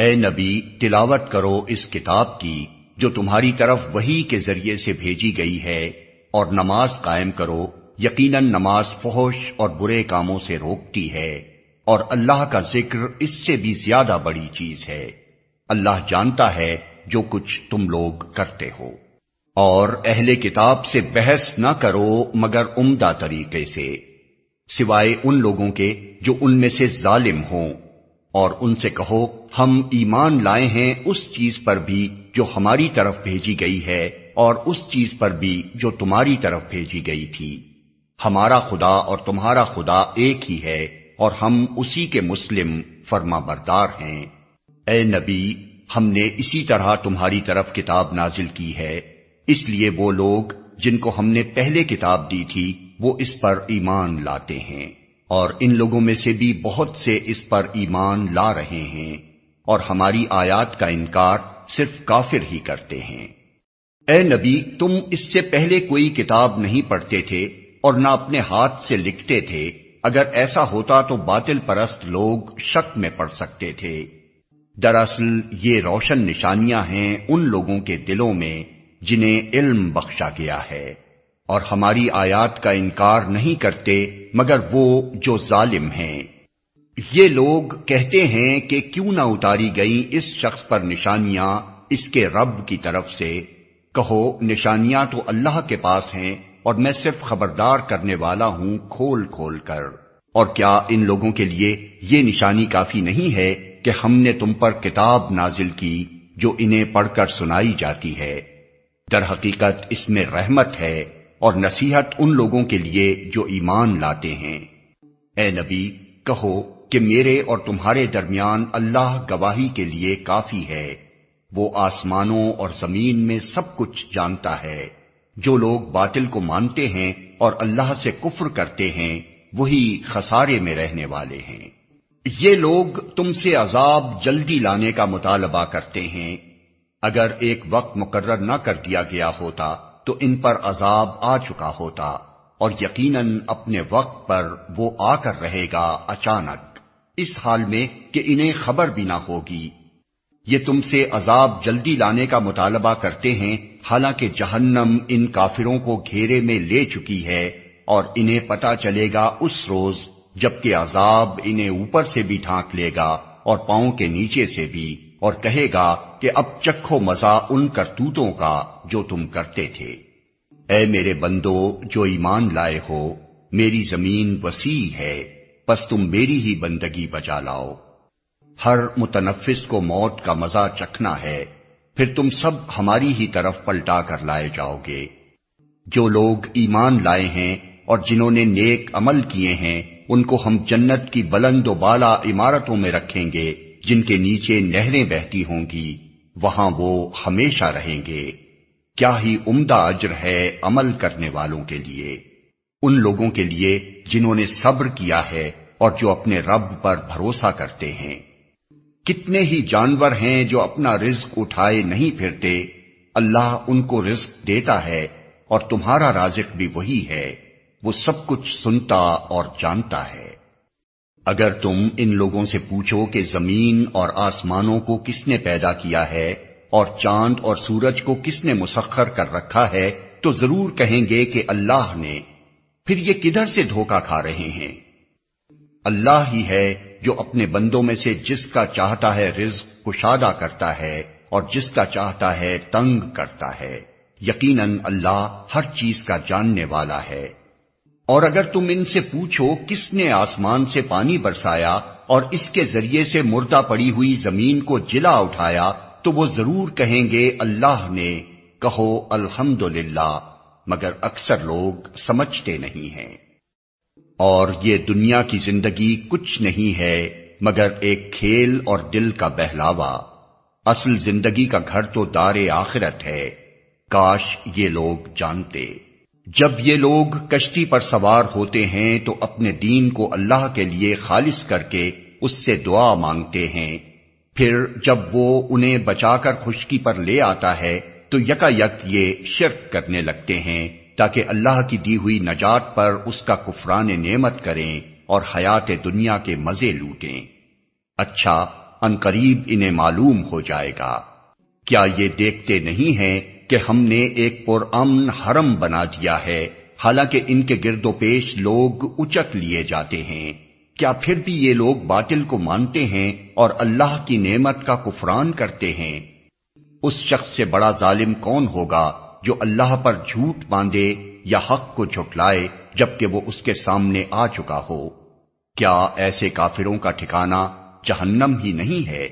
اے نبی تلاوت کرو اس کتاب کی جو تمہاری طرف وحی کے ذریعے سے بھیجی گئی ہے، اور نماز قائم کرو، یقیناً نماز فحش اور برے کاموں سے روکتی ہے، اور اللہ کا ذکر اس سے بھی زیادہ بڑی چیز ہے۔ اللہ جانتا ہے جو کچھ تم لوگ کرتے ہو۔ اور اہل کتاب سے بحث نہ کرو مگر عمدہ طریقے سے، سوائے ان لوگوں کے جو ان میں سے ظالم ہوں، اور ان سے کہو ہم ایمان لائے ہیں اس چیز پر بھی جو ہماری طرف بھیجی گئی ہے اور اس چیز پر بھی جو تمہاری طرف بھیجی گئی تھی، ہمارا خدا اور تمہارا خدا ایک ہی ہے اور ہم اسی کے مسلم فرما بردار ہیں۔ اے نبی ہم نے اسی طرح تمہاری طرف کتاب نازل کی ہے، اس لیے وہ لوگ جن کو ہم نے پہلے کتاب دی تھی وہ اس پر ایمان لاتے ہیں، اور ان لوگوں میں سے بھی بہت سے اس پر ایمان لا رہے ہیں، اور ہماری آیات کا انکار صرف کافر ہی کرتے ہیں۔ اے نبی تم اس سے پہلے کوئی کتاب نہیں پڑھتے تھے اور نہ اپنے ہاتھ سے لکھتے تھے، اگر ایسا ہوتا تو باطل پرست لوگ شک میں پڑ سکتے تھے۔ دراصل یہ روشن نشانیاں ہیں ان لوگوں کے دلوں میں جنہیں علم بخشا گیا ہے، اور ہماری آیات کا انکار نہیں کرتے مگر وہ جو ظالم ہیں۔ یہ لوگ کہتے ہیں کہ کیوں نہ اتاری گئیں اس شخص پر نشانیاں اس کے رب کی طرف سے، کہو نشانیاں تو اللہ کے پاس ہیں اور میں صرف خبردار کرنے والا ہوں کھول کھول کر۔ اور کیا ان لوگوں کے لیے یہ نشانی کافی نہیں ہے کہ ہم نے تم پر کتاب نازل کی جو انہیں پڑھ کر سنائی جاتی ہے؟ در حقیقت اس میں رحمت ہے اور نصیحت ان لوگوں کے لیے جو ایمان لاتے ہیں۔ اے نبی کہو کہ میرے اور تمہارے درمیان اللہ گواہی کے لیے کافی ہے، وہ آسمانوں اور زمین میں سب کچھ جانتا ہے۔ جو لوگ باطل کو مانتے ہیں اور اللہ سے کفر کرتے ہیں وہی خسارے میں رہنے والے ہیں۔ یہ لوگ تم سے عذاب جلدی لانے کا مطالبہ کرتے ہیں، اگر ایک وقت مقرر نہ کر دیا گیا ہوتا تو ان پر عذاب آ چکا ہوتا، اور یقیناً اپنے وقت پر وہ آ کر رہے گا اچانک، اس حال میں کہ انہیں خبر بھی نہ ہوگی۔ یہ تم سے عذاب جلدی لانے کا مطالبہ کرتے ہیں حالانکہ جہنم ان کافروں کو گھیرے میں لے چکی ہے، اور انہیں پتہ چلے گا اس روز جبکہ عذاب انہیں اوپر سے بھی ڈھانک لے گا اور پاؤں کے نیچے سے بھی، اور کہے گا کہ اب چکھو مزہ ان کرتوتوں کا جو تم کرتے تھے۔ اے میرے بندو جو ایمان لائے ہو، میری زمین وسیع ہے، پس تم میری ہی بندگی بجا لاؤ۔ ہر متنفس کو موت کا مزہ چکھنا ہے، پھر تم سب ہماری ہی طرف پلٹا کر لائے جاؤ گے۔ جو لوگ ایمان لائے ہیں اور جنہوں نے نیک عمل کیے ہیں ان کو ہم جنت کی بلند و بالا عمارتوں میں رکھیں گے جن کے نیچے نہریں بہتی ہوں گی، وہاں وہ ہمیشہ رہیں گے۔ کیا ہی عمدہ اجر ہے عمل کرنے والوں کے لیے، ان لوگوں کے لیے جنہوں نے صبر کیا ہے اور جو اپنے رب پر بھروسہ کرتے ہیں۔ کتنے ہی جانور ہیں جو اپنا رزق اٹھائے نہیں پھرتے، اللہ ان کو رزق دیتا ہے اور تمہارا رازق بھی وہی ہے، وہ سب کچھ سنتا اور جانتا ہے۔ اگر تم ان لوگوں سے پوچھو کہ زمین اور آسمانوں کو کس نے پیدا کیا ہے اور چاند اور سورج کو کس نے مسخر کر رکھا ہے تو ضرور کہیں گے کہ اللہ نے، پھر یہ کدھر سے دھوکہ کھا رہے ہیں؟ اللہ ہی ہے جو اپنے بندوں میں سے جس کا چاہتا ہے رزق کشادہ کرتا ہے اور جس کا چاہتا ہے تنگ کرتا ہے، یقیناً اللہ ہر چیز کا جاننے والا ہے۔ اور اگر تم ان سے پوچھو کس نے آسمان سے پانی برسایا اور اس کے ذریعے سے مردہ پڑی ہوئی زمین کو جلا اٹھایا تو وہ ضرور کہیں گے اللہ نے، کہو الحمدللہ، مگر اکثر لوگ سمجھتے نہیں ہیں۔ اور یہ دنیا کی زندگی کچھ نہیں ہے مگر ایک کھیل اور دل کا بہلاوا، اصل زندگی کا گھر تو دار آخرت ہے، کاش یہ لوگ جانتے۔ جب یہ لوگ کشتی پر سوار ہوتے ہیں تو اپنے دین کو اللہ کے لیے خالص کر کے اس سے دعا مانگتے ہیں، پھر جب وہ انہیں بچا کر خشکی پر لے آتا ہے تو یکا یک یہ شرک کرنے لگتے ہیں تاکہ اللہ کی دی ہوئی نجات پر اس کا کفران نعمت کریں اور حیات دنیا کے مزے لوٹیں۔ اچھا عنقریب انہیں معلوم ہو جائے گا۔ کیا یہ دیکھتے نہیں ہیں کہ ہم نے ایک پرامن حرم بنا دیا ہے، حالانکہ ان کے گرد و پیش لوگ اچک لیے جاتے ہیں؟ کیا پھر بھی یہ لوگ باطل کو مانتے ہیں اور اللہ کی نعمت کا کفران کرتے ہیں؟ اس شخص سے بڑا ظالم کون ہوگا جو اللہ پر جھوٹ باندھے یا حق کو جھٹلائے جبکہ وہ اس کے سامنے آ چکا ہو؟ کیا ایسے کافروں کا ٹھکانہ جہنم ہی نہیں ہے؟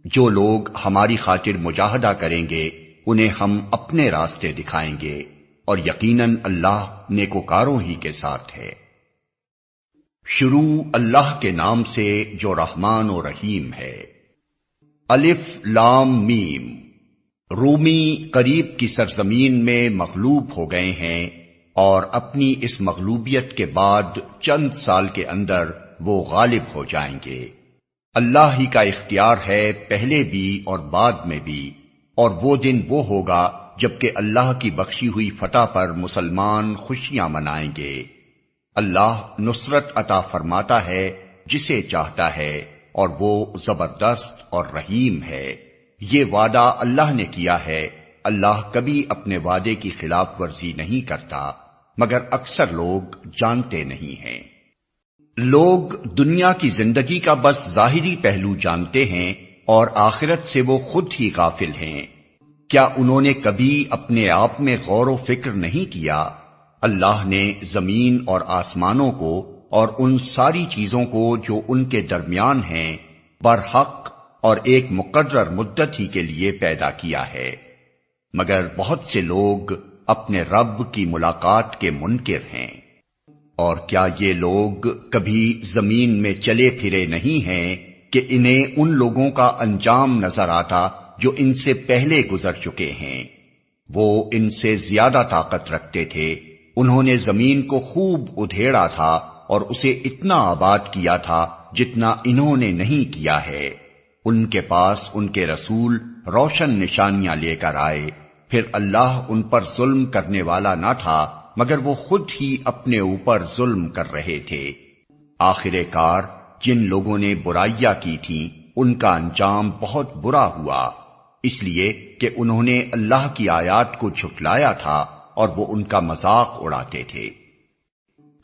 جو لوگ ہماری خاطر مجاہدہ کریں گے انہیں ہم اپنے راستے دکھائیں گے، اور یقیناً اللہ نیکوکاروں ہی کے ساتھ ہے۔ شروع اللہ کے نام سے جو رحمان و رحیم ہے۔ الف لام میم۔ رومی قریب کی سرزمین میں مغلوب ہو گئے ہیں، اور اپنی اس مغلوبیت کے بعد چند سال کے اندر وہ غالب ہو جائیں گے۔ اللہ ہی کا اختیار ہے پہلے بھی اور بعد میں بھی، اور وہ دن وہ ہوگا جبکہ اللہ کی بخشی ہوئی فتح پر مسلمان خوشیاں منائیں گے۔ اللہ نصرت عطا فرماتا ہے جسے چاہتا ہے، اور وہ زبردست اور رحیم ہے۔ یہ وعدہ اللہ نے کیا ہے، اللہ کبھی اپنے وعدے کی خلاف ورزی نہیں کرتا، مگر اکثر لوگ جانتے نہیں ہیں۔ لوگ دنیا کی زندگی کا بس ظاہری پہلو جانتے ہیں، اور آخرت سے وہ خود ہی غافل ہیں۔ کیا انہوں نے کبھی اپنے آپ میں غور و فکر نہیں کیا؟ اللہ نے زمین اور آسمانوں کو اور ان ساری چیزوں کو جو ان کے درمیان ہیں برحق اور ایک مقرر مدت ہی کے لیے پیدا کیا ہے، مگر بہت سے لوگ اپنے رب کی ملاقات کے منکر ہیں۔ اور کیا یہ لوگ کبھی زمین میں چلے پھرے نہیں ہیں کہ انہیں ان لوگوں کا انجام نظر آتا جو ان سے پہلے گزر چکے ہیں؟ وہ ان سے زیادہ طاقت رکھتے تھے، انہوں نے زمین کو خوب ادھیڑا تھا اور اسے اتنا آباد کیا تھا جتنا انہوں نے نہیں کیا ہے۔ ان کے پاس ان کے رسول روشن نشانیاں لے کر آئے، پھر اللہ ان پر ظلم کرنے والا نہ تھا مگر وہ خود ہی اپنے اوپر ظلم کر رہے تھے۔ آخر کار جن لوگوں نے برائیاں کی تھیں ان کا انجام بہت برا ہوا، اس لیے کہ انہوں نے اللہ کی آیات کو جھٹلایا تھا اور وہ ان کا مذاق اڑاتے تھے۔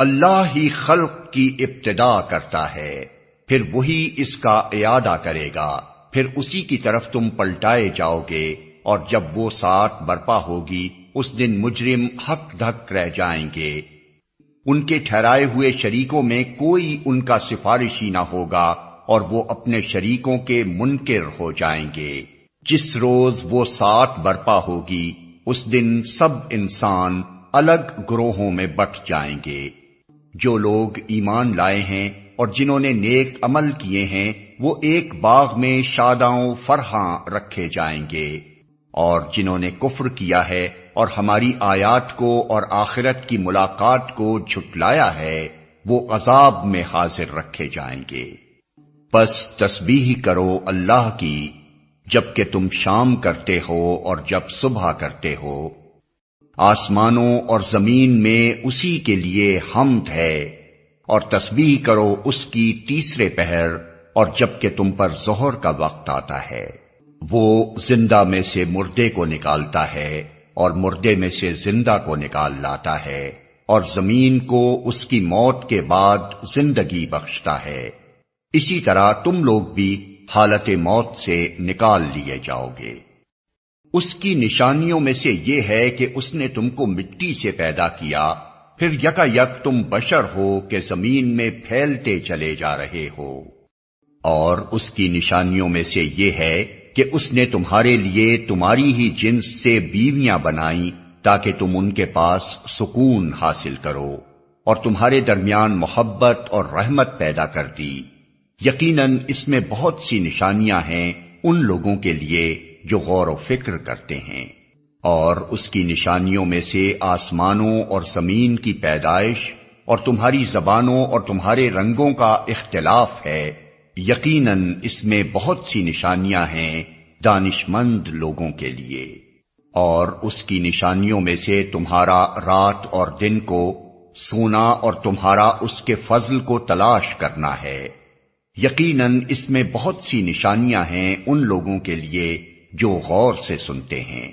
اللہ ہی خلق کی ابتدا کرتا ہے، پھر وہی اس کا اعادہ کرے گا، پھر اسی کی طرف تم پلٹائے جاؤ گے، اور جب وہ ساعت برپا ہوگی اس دن مجرم ہک دھک رہ جائیں گے۔ ان کے ٹھہرائے ہوئے شریکوں میں کوئی ان کا سفارشی نہ ہوگا، اور وہ اپنے شریکوں کے منکر ہو جائیں گے۔ جس روز وہ ساعت برپا ہوگی اس دن سب انسان الگ گروہوں میں بٹ جائیں گے۔ جو لوگ ایمان لائے ہیں اور جنہوں نے نیک عمل کیے ہیں وہ ایک باغ میں شاداں فرحاں رکھے جائیں گے، اور جنہوں نے کفر کیا ہے اور ہماری آیات کو اور آخرت کی ملاقات کو جھٹلایا ہے وہ عذاب میں حاضر رکھے جائیں گے۔ پس تسبیح کرو اللہ کی جبکہ تم شام کرتے ہو اور جب صبح کرتے ہو۔ آسمانوں اور زمین میں اسی کے لیے حمد ہے، اور تسبیح کرو اس کی تیسرے پہر اور جبکہ تم پر ظہر کا وقت آتا ہے۔ وہ زندہ میں سے مردے کو نکالتا ہے اور مردے میں سے زندہ کو نکال لاتا ہے، اور زمین کو اس کی موت کے بعد زندگی بخشتا ہے۔ اسی طرح تم لوگ بھی حالت موت سے نکال لیے جاؤ گے۔ اس کی نشانیوں میں سے یہ ہے کہ اس نے تم کو مٹی سے پیدا کیا، پھر یکا یک تم بشر ہو کہ زمین میں پھیلتے چلے جا رہے ہو۔ اور اس کی نشانیوں میں سے یہ ہے کہ اس نے تمہارے لیے تمہاری ہی جنس سے بیویاں بنائیں تاکہ تم ان کے پاس سکون حاصل کرو، اور تمہارے درمیان محبت اور رحمت پیدا کر دی۔ یقیناً اس میں بہت سی نشانیاں ہیں ان لوگوں کے لیے جو غور و فکر کرتے ہیں۔ اور اس کی نشانیوں میں سے آسمانوں اور زمین کی پیدائش اور تمہاری زبانوں اور تمہارے رنگوں کا اختلاف ہے۔ یقیناً اس میں بہت سی نشانیاں ہیں دانش مند لوگوں کے لیے۔ اور اس کی نشانیوں میں سے تمہارا رات اور دن کو سونا اور تمہارا اس کے فضل کو تلاش کرنا ہے۔ یقیناً اس میں بہت سی نشانیاں ہیں ان لوگوں کے لیے جو غور سے سنتے ہیں۔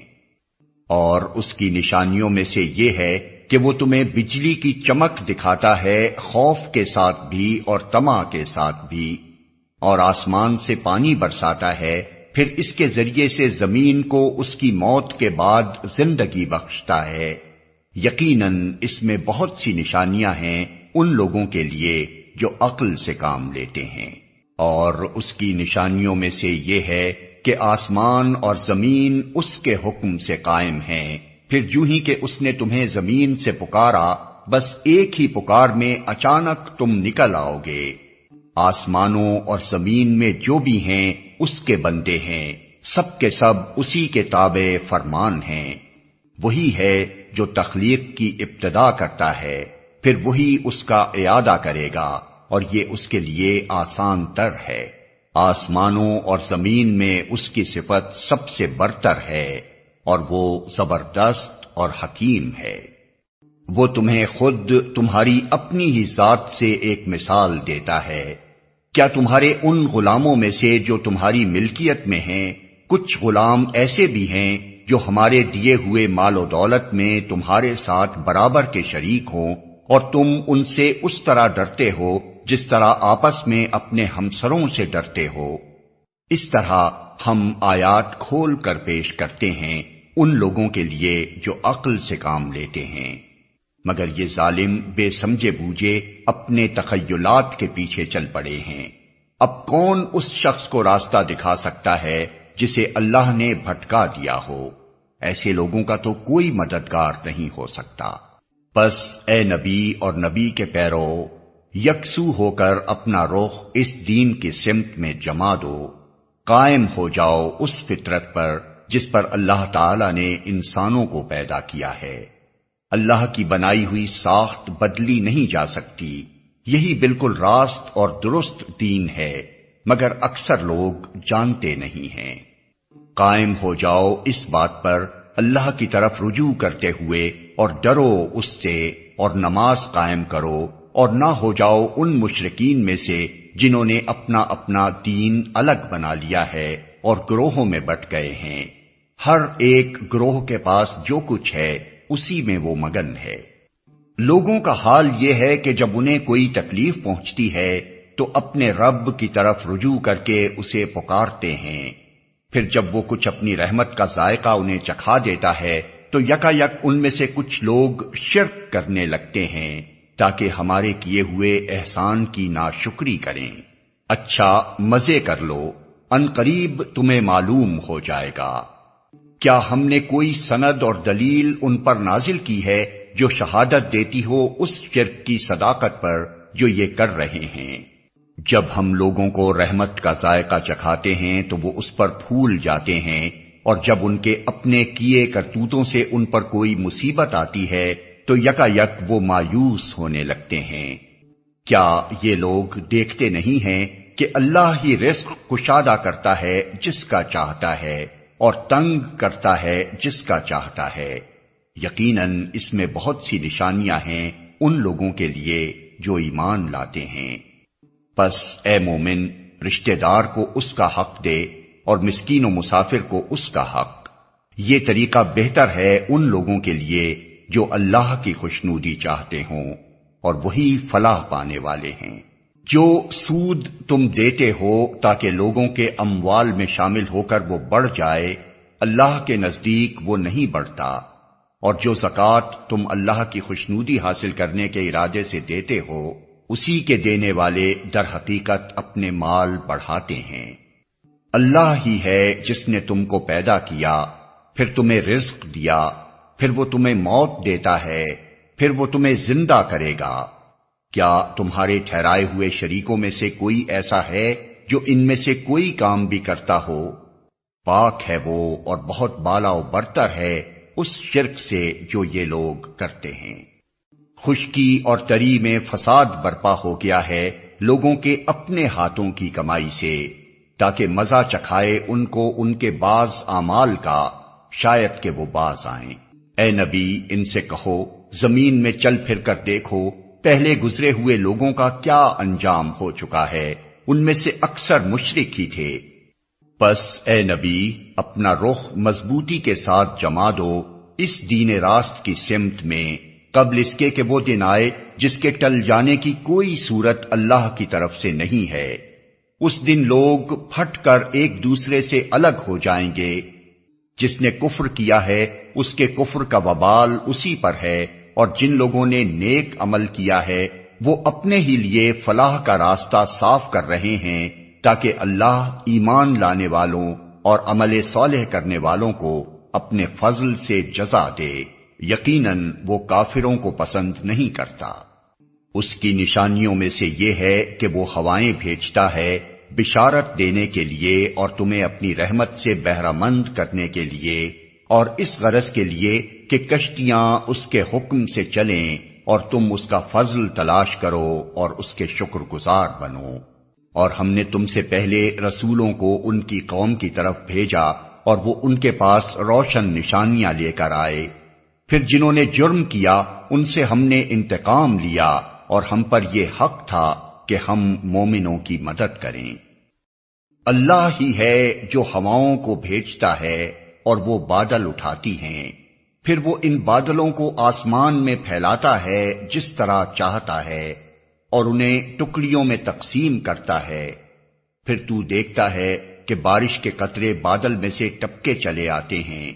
اور اس کی نشانیوں میں سے یہ ہے کہ وہ تمہیں بجلی کی چمک دکھاتا ہے، خوف کے ساتھ بھی اور طمع کے ساتھ بھی، اور آسمان سے پانی برساتا ہے، پھر اس کے ذریعے سے زمین کو اس کی موت کے بعد زندگی بخشتا ہے۔ یقیناً اس میں بہت سی نشانیاں ہیں ان لوگوں کے لیے جو عقل سے کام لیتے ہیں۔ اور اس کی نشانیوں میں سے یہ ہے کہ آسمان اور زمین اس کے حکم سے قائم ہیں، پھر جو ہی کہ اس نے تمہیں زمین سے پکارا، بس ایک ہی پکار میں اچانک تم نکل آؤ گے۔ آسمانوں اور زمین میں جو بھی ہیں اس کے بندے ہیں، سب کے سب اسی کے تابع فرمان ہیں۔ وہی ہے جو تخلیق کی ابتدا کرتا ہے، پھر وہی اس کا اعادہ کرے گا، اور یہ اس کے لیے آسان تر ہے۔ آسمانوں اور زمین میں اس کی صفت سب سے برتر ہے، اور وہ زبردست اور حکیم ہے۔ وہ تمہیں خود تمہاری اپنی ہی ذات سے ایک مثال دیتا ہے۔ کیا تمہارے ان غلاموں میں سے جو تمہاری ملکیت میں ہیں، کچھ غلام ایسے بھی ہیں جو ہمارے دیے ہوئے مال و دولت میں تمہارے ساتھ برابر کے شریک ہوں، اور تم ان سے اس طرح ڈرتے ہو جس طرح آپس میں اپنے ہمسروں سے ڈرتے ہو؟ اس طرح ہم آیات کھول کر پیش کرتے ہیں ان لوگوں کے لیے جو عقل سے کام لیتے ہیں، مگر یہ ظالم بے سمجھے بوجھے اپنے تخیلات کے پیچھے چل پڑے ہیں۔ اب کون اس شخص کو راستہ دکھا سکتا ہے جسے اللہ نے بھٹکا دیا ہو؟ ایسے لوگوں کا تو کوئی مددگار نہیں ہو سکتا۔ پس اے نبی اور نبی کے پیرو، یکسو ہو کر اپنا رخ اس دین کی سمت میں جما دو، قائم ہو جاؤ اس فطرت پر جس پر اللہ تعالی نے انسانوں کو پیدا کیا ہے۔ اللہ کی بنائی ہوئی ساخت بدلی نہیں جا سکتی، یہی بالکل راست اور درست دین ہے، مگر اکثر لوگ جانتے نہیں ہیں۔ قائم ہو جاؤ اس بات پر اللہ کی طرف رجوع کرتے ہوئے، اور ڈرو اس سے، اور نماز قائم کرو، اور نہ ہو جاؤ ان مشرکین میں سے جنہوں نے اپنا اپنا دین الگ بنا لیا ہے اور گروہوں میں بٹ گئے ہیں۔ ہر ایک گروہ کے پاس جو کچھ ہے اسی میں وہ مگن ہے۔ لوگوں کا حال یہ ہے کہ جب انہیں کوئی تکلیف پہنچتی ہے تو اپنے رب کی طرف رجوع کر کے اسے پکارتے ہیں، پھر جب وہ کچھ اپنی رحمت کا ذائقہ انہیں چکھا دیتا ہے تو یکایک ان میں سے کچھ لوگ شرک کرنے لگتے ہیں تاکہ ہمارے کیے ہوئے احسان کی ناشکری کریں۔ اچھا مزے کر لو، ان قریب تمہیں معلوم ہو جائے گا۔ کیا ہم نے کوئی سند اور دلیل ان پر نازل کی ہے جو شہادت دیتی ہو اس شرک کی صداقت پر جو یہ کر رہے ہیں؟ جب ہم لوگوں کو رحمت کا ذائقہ چکھاتے ہیں تو وہ اس پر پھول جاتے ہیں، اور جب ان کے اپنے کیے کرتوتوں سے ان پر کوئی مصیبت آتی ہے تو یکایک وہ مایوس ہونے لگتے ہیں۔ کیا یہ لوگ دیکھتے نہیں ہیں کہ اللہ ہی رزق کشادہ کرتا ہے جس کا چاہتا ہے، اور تنگ کرتا ہے جس کا چاہتا ہے؟ یقیناً اس میں بہت سی نشانیاں ہیں ان لوگوں کے لیے جو ایمان لاتے ہیں۔ پس اے مومن، رشتہ دار کو اس کا حق دے اور مسکین و مسافر کو اس کا حق۔ یہ طریقہ بہتر ہے ان لوگوں کے لیے جو اللہ کی خوشنودی چاہتے ہوں، اور وہی فلاح پانے والے ہیں۔ جو سود تم دیتے ہو تاکہ لوگوں کے اموال میں شامل ہو کر وہ بڑھ جائے، اللہ کے نزدیک وہ نہیں بڑھتا، اور جو زکوٰۃ تم اللہ کی خوشنودی حاصل کرنے کے ارادے سے دیتے ہو، اسی کے دینے والے در حقیقت اپنے مال بڑھاتے ہیں۔ اللہ ہی ہے جس نے تم کو پیدا کیا، پھر تمہیں رزق دیا، پھر وہ تمہیں موت دیتا ہے، پھر وہ تمہیں زندہ کرے گا۔ کیا تمہارے ٹھہرائے ہوئے شریکوں میں سے کوئی ایسا ہے جو ان میں سے کوئی کام بھی کرتا ہو؟ پاک ہے وہ اور بہت بالا و برتر ہے اس شرک سے جو یہ لوگ کرتے ہیں۔ خشکی اور تری میں فساد برپا ہو گیا ہے لوگوں کے اپنے ہاتھوں کی کمائی سے، تاکہ مزہ چکھائے ان کو ان کے بعض اعمال کا، شاید کہ وہ باز آئیں۔ اے نبی، ان سے کہو زمین میں چل پھر کر دیکھو پہلے گزرے ہوئے لوگوں کا کیا انجام ہو چکا ہے، ان میں سے اکثر مشرک ہی تھے۔ بس اے نبی اپنا رخ مضبوطی کے ساتھ جما دو اس دین راست کی سمت میں، قبل اس کے کہ وہ دن آئے جس کے ٹل جانے کی کوئی صورت اللہ کی طرف سے نہیں ہے۔ اس دن لوگ پھٹ کر ایک دوسرے سے الگ ہو جائیں گے۔ جس نے کفر کیا ہے اس کے کفر کا وبال اسی پر ہے، اور جن لوگوں نے نیک عمل کیا ہے وہ اپنے ہی لیے فلاح کا راستہ صاف کر رہے ہیں، تاکہ اللہ ایمان لانے والوں اور عمل صالح کرنے والوں کو اپنے فضل سے جزا دے۔ یقیناً وہ کافروں کو پسند نہیں کرتا۔ اس کی نشانیوں میں سے یہ ہے کہ وہ ہوائیں بھیجتا ہے بشارت دینے کے لیے اور تمہیں اپنی رحمت سے بہرہ مند کرنے کے لیے، اور اس غرض کے لیے کہ کشتیاں اس کے حکم سے چلیں اور تم اس کا فضل تلاش کرو اور اس کے شکر گزار بنو۔ اور ہم نے تم سے پہلے رسولوں کو ان کی قوم کی طرف بھیجا اور وہ ان کے پاس روشن نشانیاں لے کر آئے۔ پھر جنہوں نے جرم کیا ان سے ہم نے انتقام لیا، اور ہم پر یہ حق تھا کہ ہم مومنوں کی مدد کریں۔ اللہ ہی ہے جو ہواؤں کو بھیجتا ہے اور وہ بادل اٹھاتی ہیں، پھر وہ ان بادلوں کو آسمان میں پھیلاتا ہے جس طرح چاہتا ہے، اور انہیں ٹکڑیوں میں تقسیم کرتا ہے۔ پھر تو دیکھتا ہے کہ بارش کے قطرے بادل میں سے ٹپکے چلے آتے ہیں۔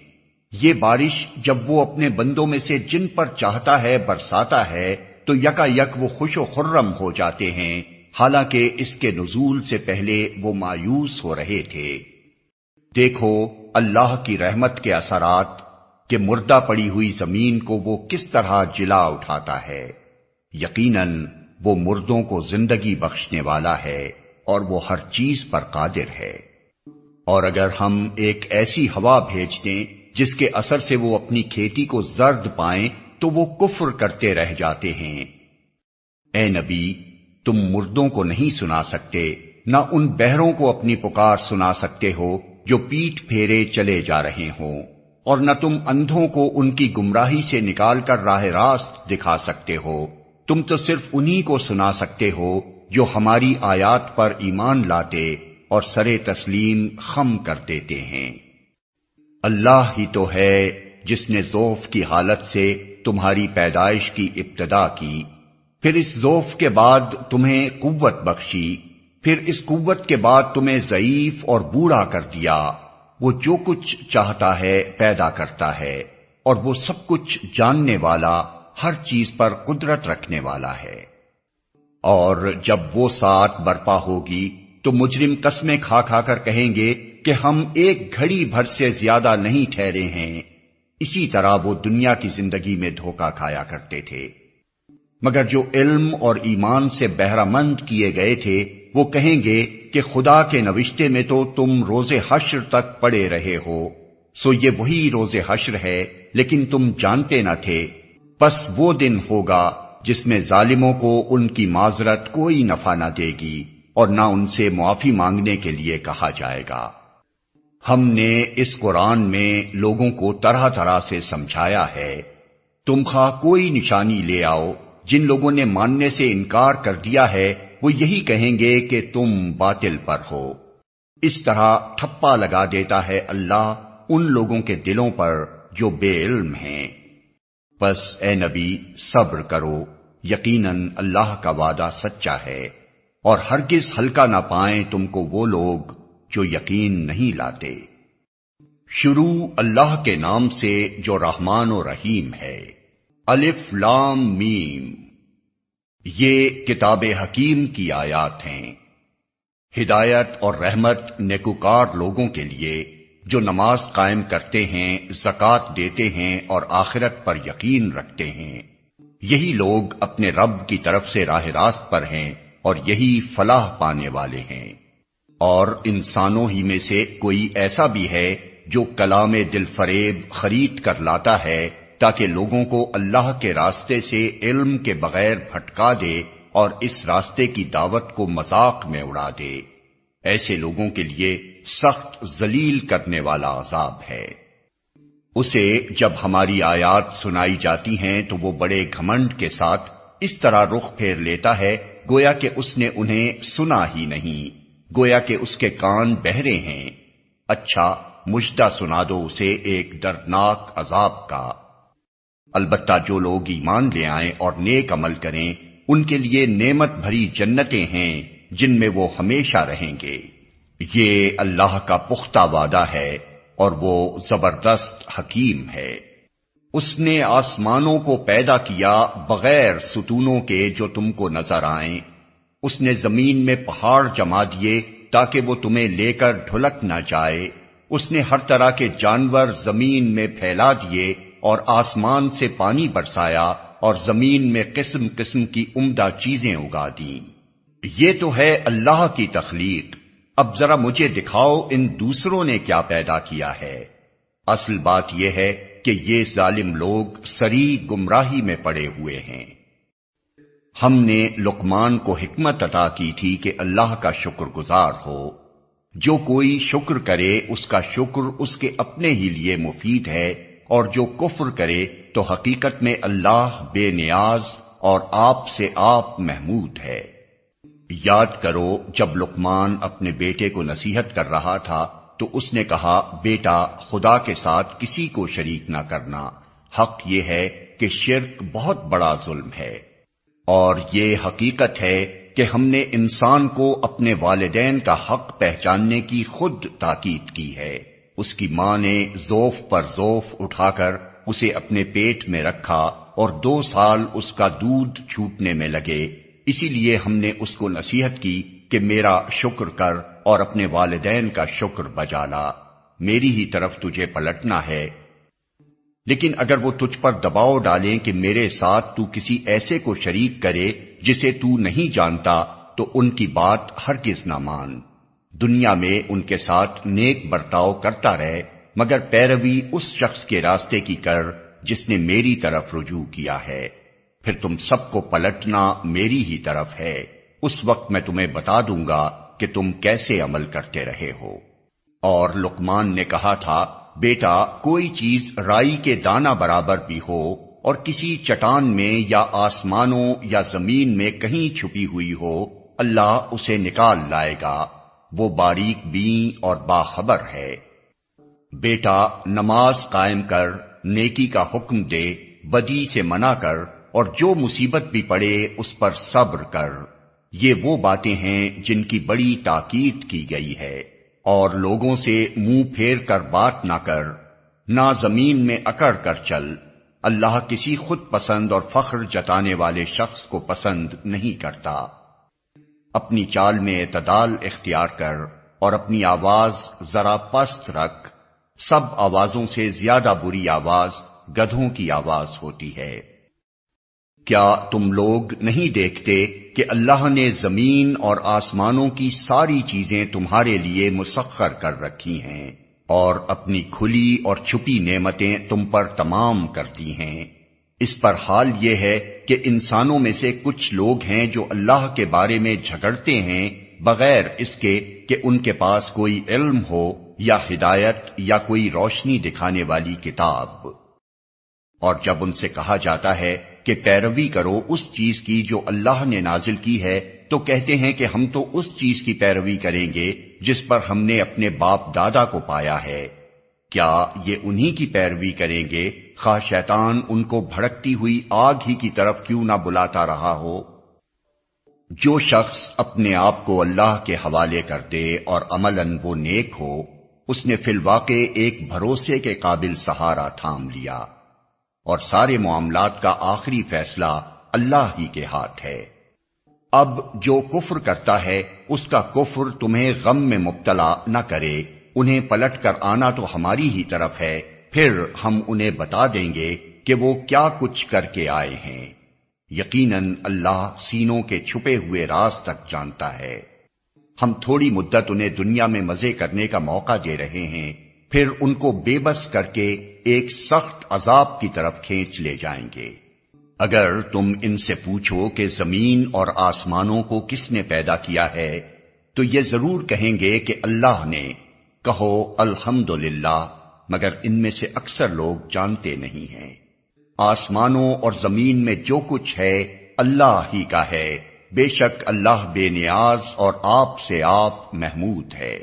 یہ بارش جب وہ اپنے بندوں میں سے جن پر چاہتا ہے برساتا ہے تو یکا یک وہ خوش و خرم ہو جاتے ہیں، حالانکہ اس کے نزول سے پہلے وہ مایوس ہو رہے تھے۔ دیکھو اللہ کی رحمت کے اثرات کہ مردہ پڑی ہوئی زمین کو وہ کس طرح جلا اٹھاتا ہے۔ یقیناً وہ مردوں کو زندگی بخشنے والا ہے اور وہ ہر چیز پر قادر ہے۔ اور اگر ہم ایک ایسی ہوا بھیج دیں جس کے اثر سے وہ اپنی کھیتی کو زرد پائیں تو وہ کفر کرتے رہ جاتے ہیں۔ اے نبی تم مردوں کو نہیں سنا سکتے، نہ ان بہروں کو اپنی پکار سنا سکتے ہو جو پیٹھ پھیرے چلے جا رہے ہوں، اور نہ تم اندھوں کو ان کی گمراہی سے نکال کر راہ راست دکھا سکتے ہو۔ تم تو صرف انہی کو سنا سکتے ہو جو ہماری آیات پر ایمان لاتے اور سرے تسلیم خم کر دیتے ہیں۔ اللہ ہی تو ہے جس نے ضعف کی حالت سے تمہاری پیدائش کی ابتدا کی، پھر اس ضعف کے بعد تمہیں قوت بخشی، پھر اس قوت کے بعد تمہیں ضعیف اور بوڑھا کر دیا۔ وہ جو کچھ چاہتا ہے پیدا کرتا ہے، اور وہ سب کچھ جاننے والا، ہر چیز پر قدرت رکھنے والا ہے۔ اور جب وہ ساعت برپا ہوگی تو مجرم قسمیں کھا کھا کر کہیں گے کہ ہم ایک گھڑی بھر سے زیادہ نہیں ٹھہرے ہیں۔ اسی طرح وہ دنیا کی زندگی میں دھوکہ کھایا کرتے تھے۔ مگر جو علم اور ایمان سے بہرہ مند کیے گئے تھے وہ کہیں گے کہ خدا کے نوشتے میں تو تم روز حشر تک پڑے رہے ہو، سو یہ وہی روز حشر ہے لیکن تم جانتے نہ تھے۔ پس وہ دن ہوگا جس میں ظالموں کو ان کی معذرت کوئی نفع نہ دے گی اور نہ ان سے معافی مانگنے کے لیے کہا جائے گا۔ ہم نے اس قرآن میں لوگوں کو طرح طرح سے سمجھایا ہے۔ تم خواہ کوئی نشانی لے آؤ، جن لوگوں نے ماننے سے انکار کر دیا ہے وہ یہی کہیں گے کہ تم باطل پر ہو۔ اس طرح ٹھپا لگا دیتا ہے اللہ ان لوگوں کے دلوں پر جو بے علم ہیں۔ بس اے نبی صبر کرو، یقیناً اللہ کا وعدہ سچا ہے، اور ہرگز ہلکا نہ پائیں تم کو وہ لوگ جو یقین نہیں لاتے۔ شروع اللہ کے نام سے جو رحمان و رحیم ہے۔ الف لام میم، یہ کتاب حکیم کی آیات ہیں۔ ہدایت اور رحمت نیکوکار لوگوں کے لیے جو نماز قائم کرتے ہیں، زکوٰۃ دیتے ہیں اور آخرت پر یقین رکھتے ہیں۔ یہی لوگ اپنے رب کی طرف سے راہ راست پر ہیں اور یہی فلاح پانے والے ہیں۔ اور انسانوں ہی میں سے کوئی ایسا بھی ہے جو کلام دل فریب خرید کر لاتا ہے تاکہ لوگوں کو اللہ کے راستے سے علم کے بغیر بھٹکا دے اور اس راستے کی دعوت کو مذاق میں اڑا دے۔ ایسے لوگوں کے لیے سخت ذلیل کرنے والا عذاب ہے۔ اسے جب ہماری آیات سنائی جاتی ہیں تو وہ بڑے گھمنڈ کے ساتھ اس طرح رخ پھیر لیتا ہے گویا کہ اس نے انہیں سنا ہی نہیں، گویا کہ اس کے کان بہرے ہیں۔ اچھا مژدہ سنا دو اسے ایک دردناک عذاب کا۔ البتہ جو لوگ ایمان لے آئیں اور نیک عمل کریں ان کے لیے نعمت بھری جنتیں ہیں جن میں وہ ہمیشہ رہیں گے۔ یہ اللہ کا پختہ وعدہ ہے اور وہ زبردست حکیم ہے۔ اس نے آسمانوں کو پیدا کیا بغیر ستونوں کے جو تم کو نظر آئیں۔ اس نے زمین میں پہاڑ جما دیے تاکہ وہ تمہیں لے کر ڈھلک نہ جائے۔ اس نے ہر طرح کے جانور زمین میں پھیلا دیے اور آسمان سے پانی برسایا اور زمین میں قسم قسم کی عمدہ چیزیں اگا دیں۔ یہ تو ہے اللہ کی تخلیق۔ اب ذرا مجھے دکھاؤ ان دوسروں نے کیا پیدا کیا ہے۔ اصل بات یہ ہے کہ یہ ظالم لوگ سری گمراہی میں پڑے ہوئے ہیں۔ ہم نے لقمان کو حکمت عطا کی تھی کہ اللہ کا شکر گزار ہو۔ جو کوئی شکر کرے اس کا شکر اس کے اپنے ہی لیے مفید ہے، اور جو کفر کرے تو حقیقت میں اللہ بے نیاز اور آپ سے آپ محمود ہے۔ یاد کرو جب لقمان اپنے بیٹے کو نصیحت کر رہا تھا تو اس نے کہا، بیٹا خدا کے ساتھ کسی کو شریک نہ کرنا، حق یہ ہے کہ شرک بہت بڑا ظلم ہے، اور یہ حقیقت ہے کہ ہم نے انسان کو اپنے والدین کا حق پہچاننے کی خود تاکید کی ہے۔ اس کی ماں نے ذوف پر ذوف اٹھا کر اسے اپنے پیٹ میں رکھا اور 2 سال اس کا دودھ چھوٹنے میں لگے، اسی لیے ہم نے اس کو نصیحت کی کہ میرا شکر کر اور اپنے والدین کا شکر بجا لا، میری ہی طرف تجھے پلٹنا ہے۔ لیکن اگر وہ تجھ پر دباؤ ڈالیں کہ میرے ساتھ تو کسی ایسے کو شریک کرے جسے تو نہیں جانتا، تو ان کی بات ہرگز نہ مان۔ دنیا میں ان کے ساتھ نیک برتاؤ کرتا رہے، مگر پیروی اس شخص کے راستے کی کر جس نے میری طرف رجوع کیا ہے، پھر تم سب کو پلٹنا میری ہی طرف ہے۔ اس وقت میں تمہیں بتا دوں گا کہ تم کیسے عمل کرتے رہے ہو۔ اور لقمان نے کہا تھا، بیٹا کوئی چیز رائی کے دانہ برابر بھی ہو اور کسی چٹان میں یا آسمانوں یا زمین میں کہیں چھپی ہوئی ہو، اللہ اسے نکال لائے گا، وہ باریک بین اور باخبر ہے۔ بیٹا نماز قائم کر، نیکی کا حکم دے، بدی سے منع کر، اور جو مصیبت بھی پڑے اس پر صبر کر۔ یہ وہ باتیں ہیں جن کی بڑی تاکید کی گئی ہے۔ اور لوگوں سے منہ پھیر کر بات نہ کر، نہ زمین میں اکڑ کر چل۔ اللہ کسی خود پسند اور فخر جتانے والے شخص کو پسند نہیں کرتا۔ اپنی چال میں اعتدال اختیار کر اور اپنی آواز ذرا پست رکھ۔ سب آوازوں سے زیادہ بری آواز گدھوں کی آواز ہوتی ہے۔ کیا تم لوگ نہیں دیکھتے کہ اللہ نے زمین اور آسمانوں کی ساری چیزیں تمہارے لیے مسخر کر رکھی ہیں، اور اپنی کھلی اور چھپی نعمتیں تم پر تمام کرتی ہیں؟ اس پر حال یہ ہے کہ انسانوں میں سے کچھ لوگ ہیں جو اللہ کے بارے میں جھگڑتے ہیں بغیر اس کے کہ ان کے پاس کوئی علم ہو یا ہدایت یا کوئی روشنی دکھانے والی کتاب۔ اور جب ان سے کہا جاتا ہے کہ پیروی کرو اس چیز کی جو اللہ نے نازل کی ہے، تو کہتے ہیں کہ ہم تو اس چیز کی پیروی کریں گے جس پر ہم نے اپنے باپ دادا کو پایا ہے۔ کیا یہ انہی کی پیروی کریں گے، خواہ شیطان ان کو بھڑکتی ہوئی آگ ہی کی طرف کیوں نہ بلاتا رہا ہو؟ جو شخص اپنے آپ کو اللہ کے حوالے کر دے اور عملاً وہ نیک ہو، اس نے فی الواقع ایک بھروسے کے قابل سہارا تھام لیا، اور سارے معاملات کا آخری فیصلہ اللہ ہی کے ہاتھ ہے۔ اب جو کفر کرتا ہے اس کا کفر تمہیں غم میں مبتلا نہ کرے، انہیں پلٹ کر آنا تو ہماری ہی طرف ہے، پھر ہم انہیں بتا دیں گے کہ وہ کیا کچھ کر کے آئے ہیں۔ یقیناً اللہ سینوں کے چھپے ہوئے راز تک جانتا ہے۔ ہم تھوڑی مدت انہیں دنیا میں مزے کرنے کا موقع دے رہے ہیں، پھر ان کو بے بس کر کے ایک سخت عذاب کی طرف کھینچ لے جائیں گے۔ اگر تم ان سے پوچھو کہ زمین اور آسمانوں کو کس نے پیدا کیا ہے، تو یہ ضرور کہیں گے کہ اللہ نے۔ کہو الحمدللہ، مگر ان میں سے اکثر لوگ جانتے نہیں ہیں۔ آسمانوں اور زمین میں جو کچھ ہے اللہ ہی کا ہے، بے شک اللہ بے نیاز اور آپ سے آپ محمود ہے۔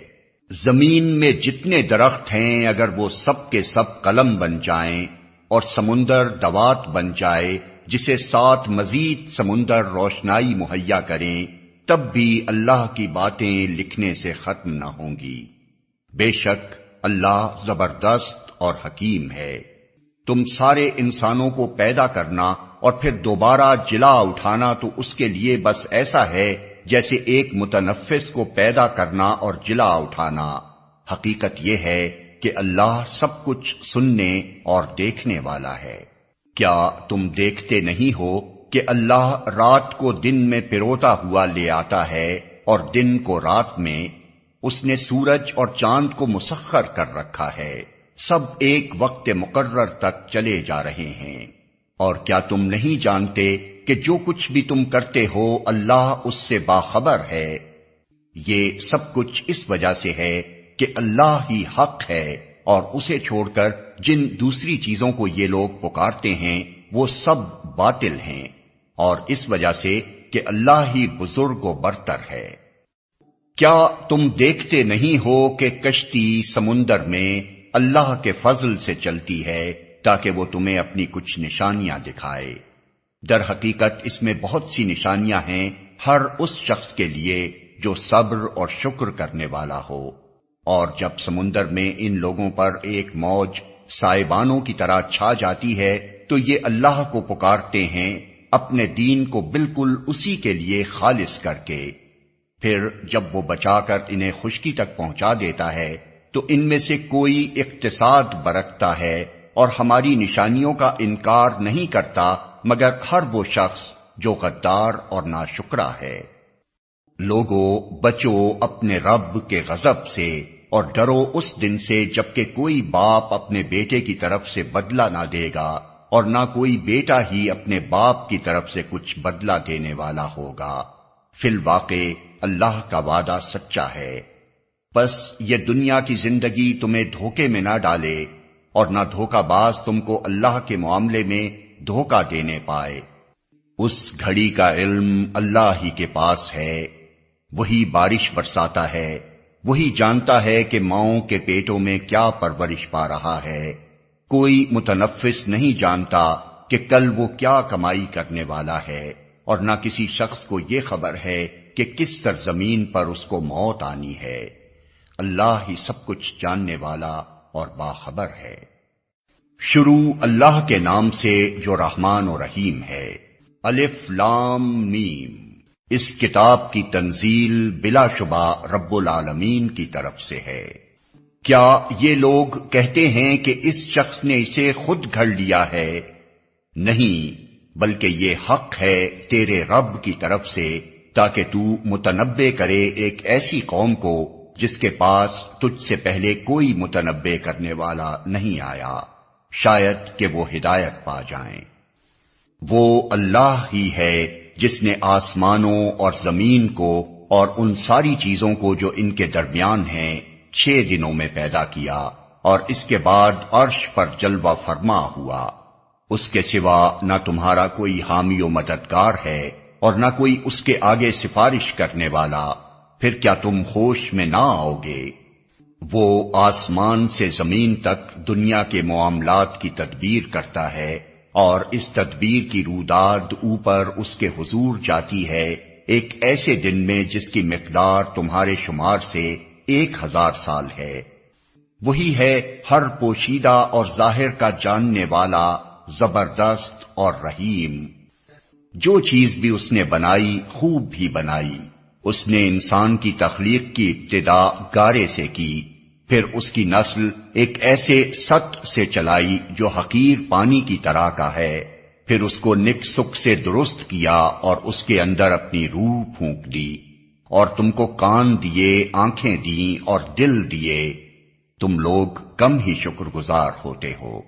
زمین میں جتنے درخت ہیں اگر وہ سب کے سب قلم بن جائیں اور سمندر دوات بن جائے جسے ساتھ مزید سمندر روشنائی مہیا کریں، تب بھی اللہ کی باتیں لکھنے سے ختم نہ ہوں گی۔ بے شک اللہ زبردست اور حکیم ہے۔ تم سارے انسانوں کو پیدا کرنا اور پھر دوبارہ جلا اٹھانا تو اس کے لیے بس ایسا ہے جیسے ایک متنفس کو پیدا کرنا اور جلا اٹھانا۔ حقیقت یہ ہے کہ اللہ سب کچھ سننے اور دیکھنے والا ہے۔ کیا تم دیکھتے نہیں ہو کہ اللہ رات کو دن میں پروتا ہوا لے آتا ہے اور دن کو رات میں؟ اس نے سورج اور چاند کو مسخر کر رکھا ہے، سب ایک وقت مقرر تک چلے جا رہے ہیں۔ اور کیا تم نہیں جانتے کہ جو کچھ بھی تم کرتے ہو اللہ اس سے باخبر ہے؟ یہ سب کچھ اس وجہ سے ہے کہ اللہ ہی حق ہے اور اسے چھوڑ کر جن دوسری چیزوں کو یہ لوگ پکارتے ہیں وہ سب باطل ہیں، اور اس وجہ سے کہ اللہ ہی بزرگ و برتر ہے۔ کیا تم دیکھتے نہیں ہو کہ کشتی سمندر میں اللہ کے فضل سے چلتی ہے تاکہ وہ تمہیں اپنی کچھ نشانیاں دکھائے؟ در حقیقت اس میں بہت سی نشانیاں ہیں ہر اس شخص کے لیے جو صبر اور شکر کرنے والا ہو۔ اور جب سمندر میں ان لوگوں پر ایک موج سائبانوں کی طرح چھا جاتی ہے تو یہ اللہ کو پکارتے ہیں اپنے دین کو بالکل اسی کے لیے خالص کر کے۔ پھر جب وہ بچا کر انہیں خشکی تک پہنچا دیتا ہے تو ان میں سے کوئی اقتصاد برتتا ہے اور ہماری نشانیوں کا انکار نہیں کرتا مگر ہر وہ شخص جو غدار اور ناشکرا ہے۔ لوگو بچو اپنے رب کے غضب سے اور ڈرو اس دن سے جبکہ کوئی باپ اپنے بیٹے کی طرف سے بدلہ نہ دے گا اور نہ کوئی بیٹا ہی اپنے باپ کی طرف سے کچھ بدلہ دینے والا ہوگا۔ فی الواقع اللہ کا وعدہ سچا ہے۔ بس یہ دنیا کی زندگی تمہیں دھوکے میں نہ ڈالے اور نہ دھوکہ باز تم کو اللہ کے معاملے میں دھوکہ دینے پائے۔ اس گھڑی کا علم اللہ ہی کے پاس ہے، وہی بارش برساتا ہے، وہی جانتا ہے کہ ماؤں کے پیٹوں میں کیا پرورش پا رہا ہے۔ کوئی متنفس نہیں جانتا کہ کل وہ کیا کمائی کرنے والا ہے، اور نہ کسی شخص کو یہ خبر ہے کہ کس سرزمین پر اس کو موت آنی ہے۔ اللہ ہی سب کچھ جاننے والا اور باخبر ہے۔ شروع اللہ کے نام سے جو رحمان و رحیم ہے۔ الف لام میم۔ اس کتاب کی تنزیل بلا شبہ رب العالمین کی طرف سے ہے۔ کیا یہ لوگ کہتے ہیں کہ اس شخص نے اسے خود گھڑ لیا ہے؟ نہیں، بلکہ یہ حق ہے تیرے رب کی طرف سے تاکہ تو متنبع کرے ایک ایسی قوم کو جس کے پاس تجھ سے پہلے کوئی متنبع کرنے والا نہیں آیا، شاید کہ وہ ہدایت پا جائیں۔ وہ اللہ ہی ہے جس نے آسمانوں اور زمین کو اور ان ساری چیزوں کو جو ان کے درمیان ہیں 6 دنوں میں پیدا کیا، اور اس کے بعد عرش پر جلوہ فرما ہوا۔ اس کے سوا نہ تمہارا کوئی حامی و مددگار ہے اور نہ کوئی اس کے آگے سفارش کرنے والا، پھر کیا تم ہوش میں نہ آؤ گے؟ وہ آسمان سے زمین تک دنیا کے معاملات کی تدبیر کرتا ہے، اور اس تدبیر کی روداد اوپر اس کے حضور جاتی ہے ایک ایسے دن میں جس کی مقدار تمہارے شمار سے 1000 سال ہے۔ وہی ہے ہر پوشیدہ اور ظاہر کا جاننے والا، زبردست اور رحیم۔ جو چیز بھی اس نے بنائی خوب ہی بنائی۔ اس نے انسان کی تخلیق کی ابتدا گارے سے کی، پھر اس کی نسل ایک ایسے ست سے چلائی جو حقیر پانی کی طرح کا ہے، پھر اس کو نک سک سے درست کیا اور اس کے اندر اپنی روح پھونک دی، اور تم کو کان دیے، آنکھیں دیں اور دل دیے، تم لوگ کم ہی شکر گزار ہوتے ہو۔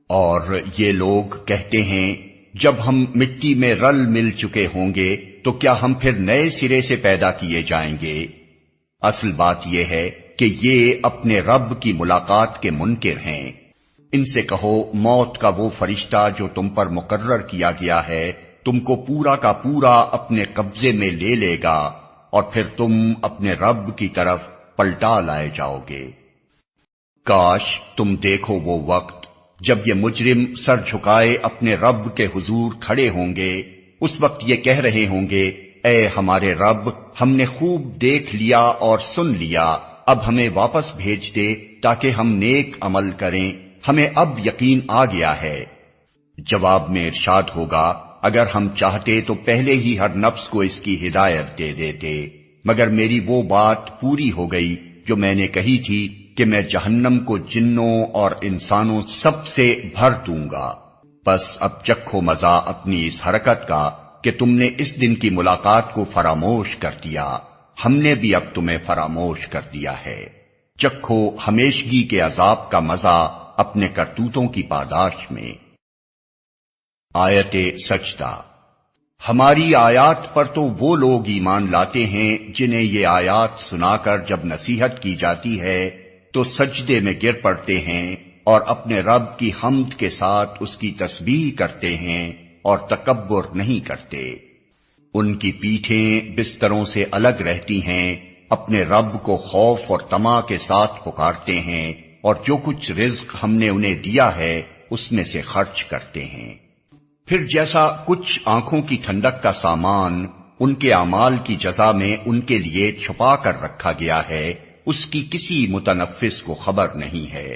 اور یہ لوگ کہتے ہیں جب ہم مٹی میں رل مل چکے ہوں گے تو کیا ہم پھر نئے سرے سے پیدا کیے جائیں گے؟ اصل بات یہ ہے کہ یہ اپنے رب کی ملاقات کے منکر ہیں۔ ان سے کہو موت کا وہ فرشتہ جو تم پر مقرر کیا گیا ہے تم کو پورا کا پورا اپنے قبضے میں لے لے گا اور پھر تم اپنے رب کی طرف پلٹا لائے جاؤ گے۔ کاش تم دیکھو وہ وقت جب یہ مجرم سر جھکائے اپنے رب کے حضور کھڑے ہوں گے، اس وقت یہ کہہ رہے ہوں گے، اے ہمارے رب، ہم نے خوب دیکھ لیا اور سن لیا، اب ہمیں واپس بھیج دے تاکہ ہم نیک عمل کریں، ہمیں اب یقین آ گیا ہے۔ جواب میں ارشاد ہوگا، اگر ہم چاہتے تو پہلے ہی ہر نفس کو اس کی ہدایت دے دیتے، مگر میری وہ بات پوری ہو گئی جو میں نے کہی تھی کہ میں جہنم کو جنوں اور انسانوں سب سے بھر دوں گا۔ بس اب چکھو مزہ اپنی اس حرکت کا کہ تم نے اس دن کی ملاقات کو فراموش کر دیا، ہم نے بھی اب تمہیں فراموش کر دیا ہے۔ چکھو ہمیشگی کے عذاب کا مزہ اپنے کرتوتوں کی پاداش میں۔ آیت سجدہ۔ ہماری آیات پر تو وہ لوگ ایمان لاتے ہیں جنہیں یہ آیات سنا کر جب نصیحت کی جاتی ہے تو سجدے میں گر پڑتے ہیں اور اپنے رب کی حمد کے ساتھ اس کی تسبیح کرتے ہیں اور تکبر نہیں کرتے۔ ان کی پیٹھیں بستروں سے الگ رہتی ہیں، اپنے رب کو خوف اور طمع کے ساتھ پکارتے ہیں اور جو کچھ رزق ہم نے انہیں دیا ہے اس میں سے خرچ کرتے ہیں۔ پھر جیسا کچھ آنکھوں کی ٹھنڈک کا سامان ان کے اعمال کی جزا میں ان کے لیے چھپا کر رکھا گیا ہے، اس کی کسی متنفس کو خبر نہیں ہے۔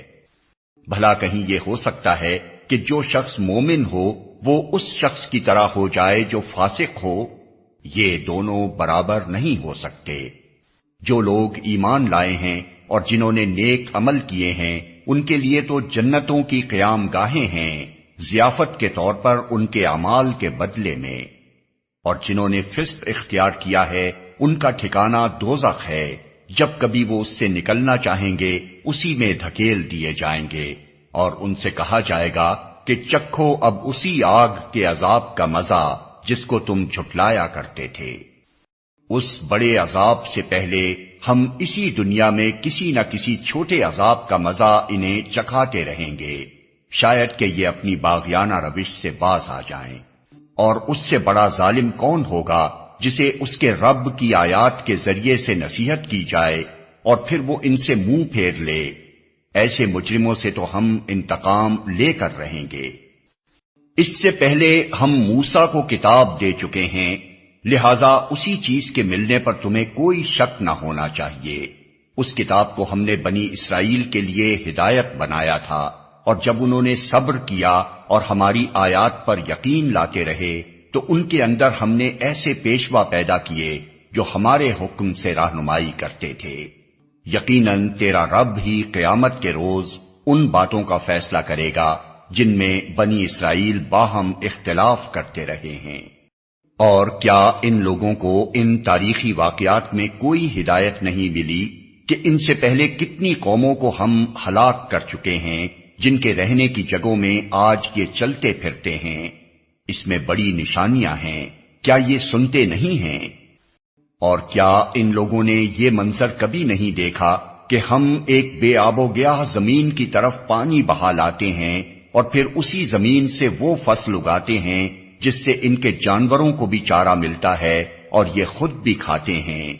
بھلا کہیں یہ ہو سکتا ہے کہ جو شخص مومن ہو وہ اس شخص کی طرح ہو جائے جو فاسق ہو؟ یہ دونوں برابر نہیں ہو سکتے۔ جو لوگ ایمان لائے ہیں اور جنہوں نے نیک عمل کیے ہیں ان کے لیے تو جنتوں کی قیام گاہیں ہیں، ضیافت کے طور پر ان کے اعمال کے بدلے میں، اور جنہوں نے فسق اختیار کیا ہے ان کا ٹھکانہ دوزخ ہے، جب کبھی وہ اس سے نکلنا چاہیں گے اسی میں دھکیل دیے جائیں گے، اور ان سے کہا جائے گا کہ چکھو اب اسی آگ کے عذاب کا مزہ جس کو تم جھٹلایا کرتے تھے۔ اس بڑے عذاب سے پہلے ہم اسی دنیا میں کسی نہ کسی چھوٹے عذاب کا مزہ انہیں چکھاتے رہیں گے، شاید کہ یہ اپنی باغیانہ روش سے باز آ جائیں۔ اور اس سے بڑا ظالم کون ہوگا جسے اس کے رب کی آیات کے ذریعے سے نصیحت کی جائے اور پھر وہ ان سے منہ پھیر لے؟ ایسے مجرموں سے تو ہم انتقام لے کر رہیں گے۔ اس سے پہلے ہم موسیٰ کو کتاب دے چکے ہیں، لہذا اسی چیز کے ملنے پر تمہیں کوئی شک نہ ہونا چاہیے۔ اس کتاب کو ہم نے بنی اسرائیل کے لیے ہدایت بنایا تھا، اور جب انہوں نے صبر کیا اور ہماری آیات پر یقین لاتے رہے تو ان کے اندر ہم نے ایسے پیشوا پیدا کیے جو ہمارے حکم سے رہنمائی کرتے تھے۔ یقیناً تیرا رب ہی قیامت کے روز ان باتوں کا فیصلہ کرے گا جن میں بنی اسرائیل باہم اختلاف کرتے رہے ہیں۔ اور کیا ان لوگوں کو ان تاریخی واقعات میں کوئی ہدایت نہیں ملی کہ ان سے پہلے کتنی قوموں کو ہم ہلاک کر چکے ہیں جن کے رہنے کی جگہوں میں آج یہ چلتے پھرتے ہیں؟ اس میں بڑی نشانیاں ہیں، کیا یہ سنتے نہیں ہیں؟ اور کیا ان لوگوں نے یہ منظر کبھی نہیں دیکھا کہ ہم ایک بے آب و گیاہ زمین کی طرف پانی بہا لاتے ہیں اور پھر اسی زمین سے وہ فصل اگاتے ہیں جس سے ان کے جانوروں کو بھی چارہ ملتا ہے اور یہ خود بھی کھاتے ہیں،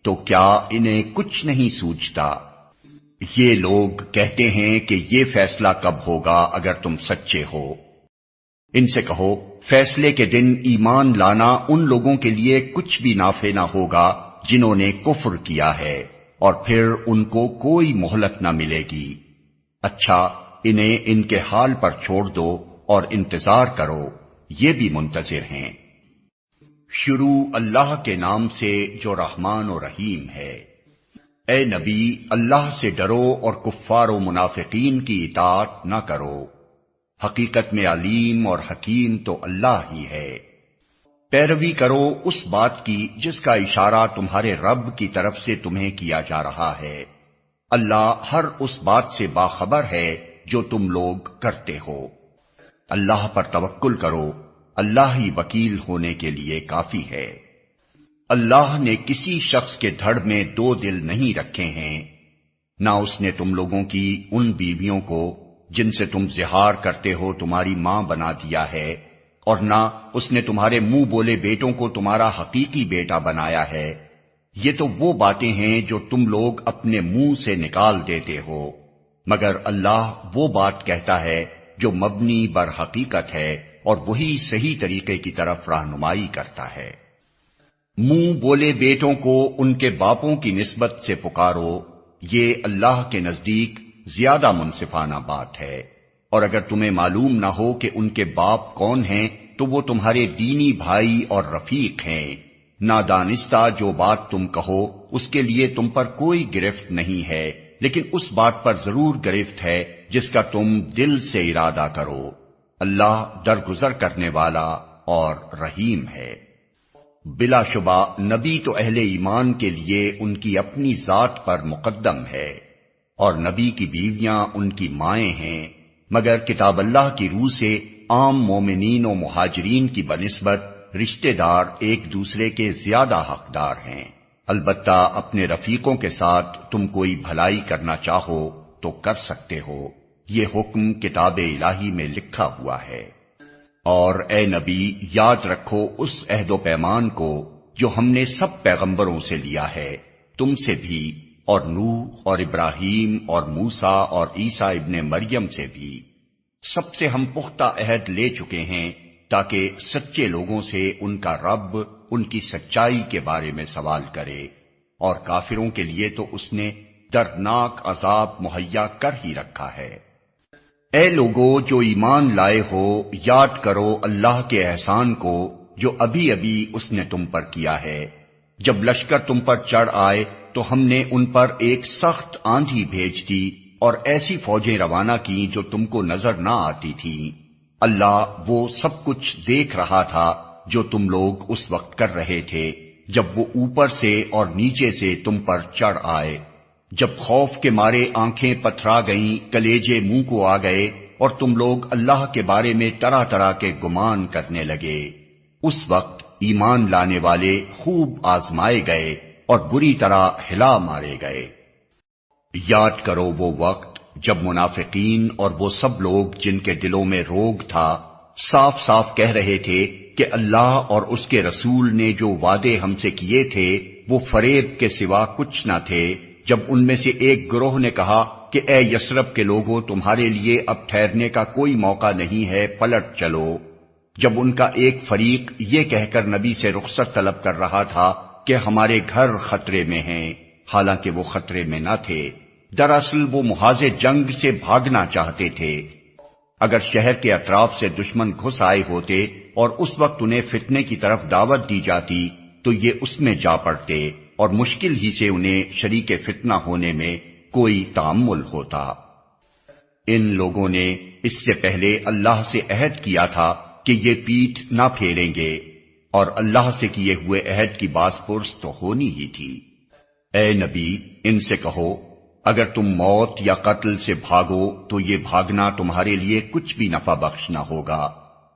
تو کیا انہیں کچھ نہیں سوچتا؟ یہ لوگ کہتے ہیں کہ یہ فیصلہ کب ہوگا اگر تم سچے ہو؟ ان سے کہو فیصلے کے دن ایمان لانا ان لوگوں کے لیے کچھ بھی نافع نہ ہوگا جنہوں نے کفر کیا ہے، اور پھر ان کو کوئی مہلت نہ ملے گی۔ اچھا انہیں ان کے حال پر چھوڑ دو اور انتظار کرو، یہ بھی منتظر ہیں۔ شروع اللہ کے نام سے جو رحمان و رحیم ہے۔ اے نبی، اللہ سے ڈرو اور کفار و منافقین کی اطاعت نہ کرو، حقیقت میں علیم اور حکیم تو اللہ ہی ہے۔ پیروی کرو اس بات کی جس کا اشارہ تمہارے رب کی طرف سے تمہیں کیا جا رہا ہے، اللہ ہر اس بات سے باخبر ہے جو تم لوگ کرتے ہو۔ اللہ پر توکل کرو، اللہ ہی وکیل ہونے کے لیے کافی ہے۔ اللہ نے کسی شخص کے دھڑ میں دو دل نہیں رکھے ہیں، نہ اس نے تم لوگوں کی ان بیویوں کو جن سے تم زہار کرتے ہو تمہاری ماں بنا دیا ہے، اور نہ اس نے تمہارے منہ بولے بیٹوں کو تمہارا حقیقی بیٹا بنایا ہے۔ یہ تو وہ باتیں ہیں جو تم لوگ اپنے منہ سے نکال دیتے ہو، مگر اللہ وہ بات کہتا ہے جو مبنی بر حقیقت ہے، اور وہی صحیح طریقے کی طرف رہنمائی کرتا ہے۔ منہ بولے بیٹوں کو ان کے باپوں کی نسبت سے پکارو، یہ اللہ کے نزدیک زیادہ منصفانہ بات ہے، اور اگر تمہیں معلوم نہ ہو کہ ان کے باپ کون ہیں تو وہ تمہارے دینی بھائی اور رفیق ہیں۔ نادانستہ جو بات تم کہو اس کے لیے تم پر کوئی گرفت نہیں ہے، لیکن اس بات پر ضرور گرفت ہے جس کا تم دل سے ارادہ کرو۔ اللہ درگزر کرنے والا اور رحیم ہے۔ بلا شبہ نبی تو اہل ایمان کے لیے ان کی اپنی ذات پر مقدم ہے، اور نبی کی بیویاں ان کی مائیں ہیں، مگر کتاب اللہ کی روح سے عام مومنین و مہاجرین کی بنسبت رشتہ دار ایک دوسرے کے زیادہ حقدار ہیں۔ البتہ اپنے رفیقوں کے ساتھ تم کوئی بھلائی کرنا چاہو تو کر سکتے ہو، یہ حکم کتاب الہی میں لکھا ہوا ہے۔ اور اے نبی یاد رکھو اس عہد و پیمان کو جو ہم نے سب پیغمبروں سے لیا ہے، تم سے بھی، اور نوح اور ابراہیم اور موسیٰ اور عیسیٰ ابن مریم سے بھی۔ سب سے ہم پختہ عہد لے چکے ہیں تاکہ سچے لوگوں سے ان کا رب ان کی سچائی کے بارے میں سوال کرے، اور کافروں کے لیے تو اس نے دردناک عذاب مہیا کر ہی رکھا ہے۔ اے لوگو جو ایمان لائے ہو، یاد کرو اللہ کے احسان کو جو ابھی ابھی اس نے تم پر کیا ہے۔ جب لشکر تم پر چڑھ آئے تو ہم نے ان پر ایک سخت آندھی بھیج دی اور ایسی فوجیں روانہ کی جو تم کو نظر نہ آتی تھیں۔ اللہ وہ سب کچھ دیکھ رہا تھا جو تم لوگ اس وقت کر رہے تھے جب وہ اوپر سے اور نیچے سے تم پر چڑھ آئے، جب خوف کے مارے آنکھیں پتھرا گئیں، کلیجے منہ کو آ گئے، اور تم لوگ اللہ کے بارے میں طرح طرح کے گمان کرنے لگے۔ اس وقت ایمان لانے والے خوب آزمائے گئے اور بری طرح ہلا مارے گئے۔ یاد کرو وہ وقت جب منافقین اور وہ سب لوگ جن کے دلوں میں روگ تھا صاف صاف کہہ رہے تھے کہ اللہ اور اس کے رسول نے جو وعدے ہم سے کیے تھے وہ فریب کے سوا کچھ نہ تھے، جب ان میں سے ایک گروہ نے کہا کہ اے یثرب کے لوگوں تمہارے لیے اب ٹھہرنے کا کوئی موقع نہیں ہے، پلٹ چلو۔ جب ان کا ایک فریق یہ کہہ کر نبی سے رخصت طلب کر رہا تھا کہ ہمارے گھر خطرے میں ہیں، حالانکہ وہ خطرے میں نہ تھے، دراصل وہ محاذ جنگ سے بھاگنا چاہتے تھے۔ اگر شہر کے اطراف سے دشمن گھس آئے ہوتے اور اس وقت انہیں فتنے کی طرف دعوت دی جاتی تو یہ اس میں جا پڑتے، اور مشکل ہی سے انہیں شریک فتنہ ہونے میں کوئی تأمل ہوتا۔ ان لوگوں نے اس سے پہلے اللہ سے عہد کیا تھا کہ یہ پیٹھ نہ پھیریں گے، اور اللہ سے کیے ہوئے عہد کی باز پرس تو ہونی ہی تھی۔ اے نبی ان سے کہو اگر تم موت یا قتل سے بھاگو تو یہ بھاگنا تمہارے لیے کچھ بھی نفع بخش نہ ہوگا،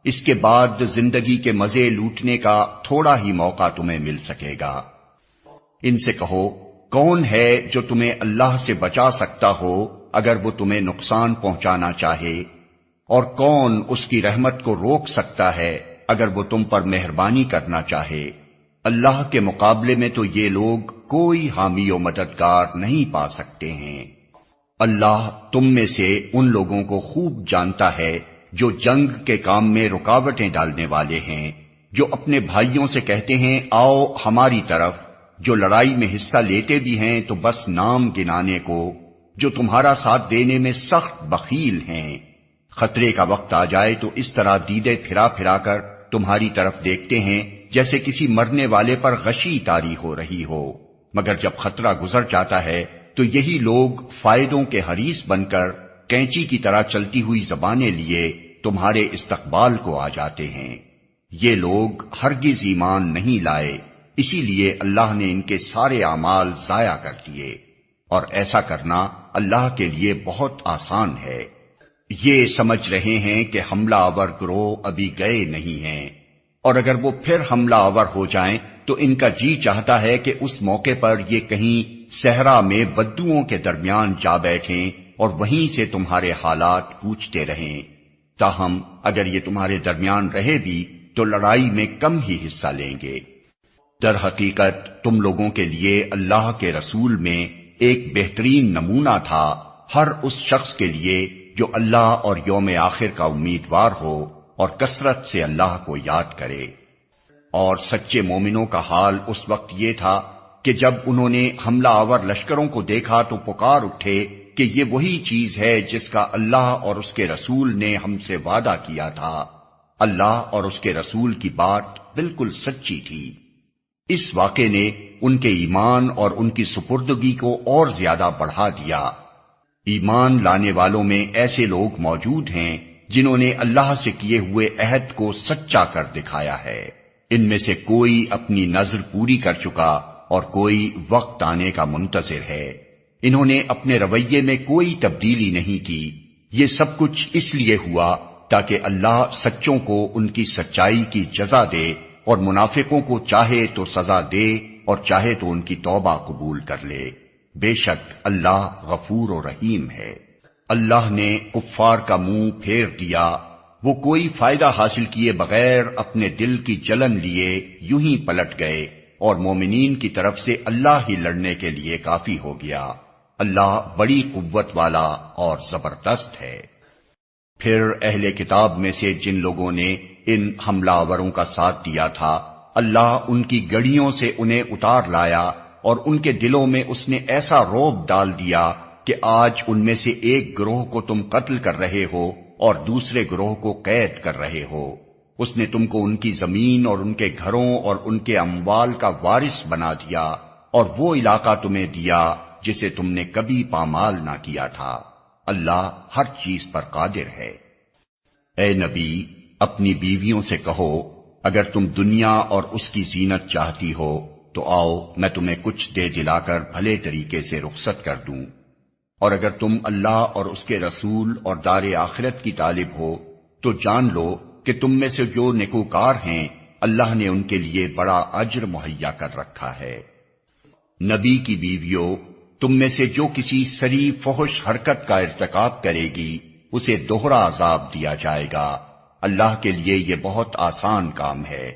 اس کے بعد زندگی کے مزے لوٹنے کا تھوڑا ہی موقع تمہیں مل سکے گا۔ ان سے کہو کون ہے جو تمہیں اللہ سے بچا سکتا ہو اگر وہ تمہیں نقصان پہنچانا چاہے، اور کون اس کی رحمت کو روک سکتا ہے اگر وہ تم پر مہربانی کرنا چاہے۔ اللہ کے مقابلے میں تو یہ لوگ کوئی حامی و مددگار نہیں پا سکتے ہیں۔ اللہ تم میں سے ان لوگوں کو خوب جانتا ہے جو جنگ کے کام میں رکاوٹیں ڈالنے والے ہیں، جو اپنے بھائیوں سے کہتے ہیں آؤ ہماری طرف، جو لڑائی میں حصہ لیتے بھی ہیں تو بس نام گنانے کو، جو تمہارا ساتھ دینے میں سخت بخیل ہیں۔ خطرے کا وقت آ جائے تو اس طرح دیدے پھرا پھرا کر تمہاری طرف دیکھتے ہیں جیسے کسی مرنے والے پر غشی طاری ہو رہی ہو، مگر جب خطرہ گزر جاتا ہے تو یہی لوگ فائدوں کے حریص بن کر کینچی کی طرح چلتی ہوئی زبانیں لیے تمہارے استقبال کو آ جاتے ہیں۔ یہ لوگ ہرگز ایمان نہیں لائے، اسی لیے اللہ نے ان کے سارے اعمال ضائع کر دیے، اور ایسا کرنا اللہ کے لیے بہت آسان ہے۔ یہ سمجھ رہے ہیں کہ حملہ آور گروہ ابھی گئے نہیں ہیں، اور اگر وہ پھر حملہ آور ہو جائیں تو ان کا جی چاہتا ہے کہ اس موقع پر یہ کہیں صحرا میں بدوؤں کے درمیان جا بیٹھیں اور وہیں سے تمہارے حالات پوچھتے رہیں۔ تاہم اگر یہ تمہارے درمیان رہے بھی تو لڑائی میں کم ہی حصہ لیں گے۔ در حقیقت تم لوگوں کے لیے اللہ کے رسول میں ایک بہترین نمونہ تھا ہر اس شخص کے لیے جو اللہ اور یوم آخر کا امیدوار ہو اور کثرت سے اللہ کو یاد کرے۔ اور سچے مومنوں کا حال اس وقت یہ تھا کہ جب انہوں نے حملہ آور لشکروں کو دیکھا تو پکار اٹھے کہ یہ وہی چیز ہے جس کا اللہ اور اس کے رسول نے ہم سے وعدہ کیا تھا۔ اللہ اور اس کے رسول کی بات بالکل سچی تھی۔ اس واقعے نے ان کے ایمان اور ان کی سپردگی کو اور زیادہ بڑھا دیا۔ ایمان لانے والوں میں ایسے لوگ موجود ہیں جنہوں نے اللہ سے کیے ہوئے عہد کو سچا کر دکھایا ہے۔ ان میں سے کوئی اپنی نذر پوری کر چکا اور کوئی وقت آنے کا منتظر ہے۔ انہوں نے اپنے رویے میں کوئی تبدیلی نہیں کی۔ یہ سب کچھ اس لیے ہوا تاکہ اللہ سچوں کو ان کی سچائی کی جزا دے اور منافقوں کو چاہے تو سزا دے اور چاہے تو ان کی توبہ قبول کر لے۔ بے شک اللہ غفور و رحیم ہے۔ اللہ نے کفار کا منہ پھیر دیا، وہ کوئی فائدہ حاصل کیے بغیر اپنے دل کی جلن لیے یوں ہی پلٹ گئے، اور مومنین کی طرف سے اللہ ہی لڑنے کے لیے کافی ہو گیا۔ اللہ بڑی قوت والا اور زبردست ہے۔ پھر اہل کتاب میں سے جن لوگوں نے ان حملہ آوروں کا ساتھ دیا تھا، اللہ ان کی گڑھیوں سے انہیں اتار لایا اور ان کے دلوں میں اس نے ایسا رعب ڈال دیا کہ آج ان میں سے ایک گروہ کو تم قتل کر رہے ہو اور دوسرے گروہ کو قید کر رہے ہو۔ اس نے تم کو ان کی زمین اور ان کے گھروں اور ان کے اموال کا وارث بنا دیا اور وہ علاقہ تمہیں دیا جسے تم نے کبھی پامال نہ کیا تھا۔ اللہ ہر چیز پر قادر ہے۔ اے نبی، اپنی بیویوں سے کہو اگر تم دنیا اور اس کی زینت چاہتی ہو تو آؤ میں تمہیں کچھ دے دلا کر بھلے طریقے سے رخصت کر دوں، اور اگر تم اللہ اور اس کے رسول اور دار آخرت کی طالب ہو تو جان لو کہ تم میں سے جو نیکوکار ہیں اللہ نے ان کے لیے بڑا اجر مہیا کر رکھا ہے۔ نبی کی بیویوں، تم میں سے جو کسی سری فحش حرکت کا ارتکاب کرے گی اسے دوہرا عذاب دیا جائے گا۔ اللہ کے لیے یہ بہت آسان کام ہے۔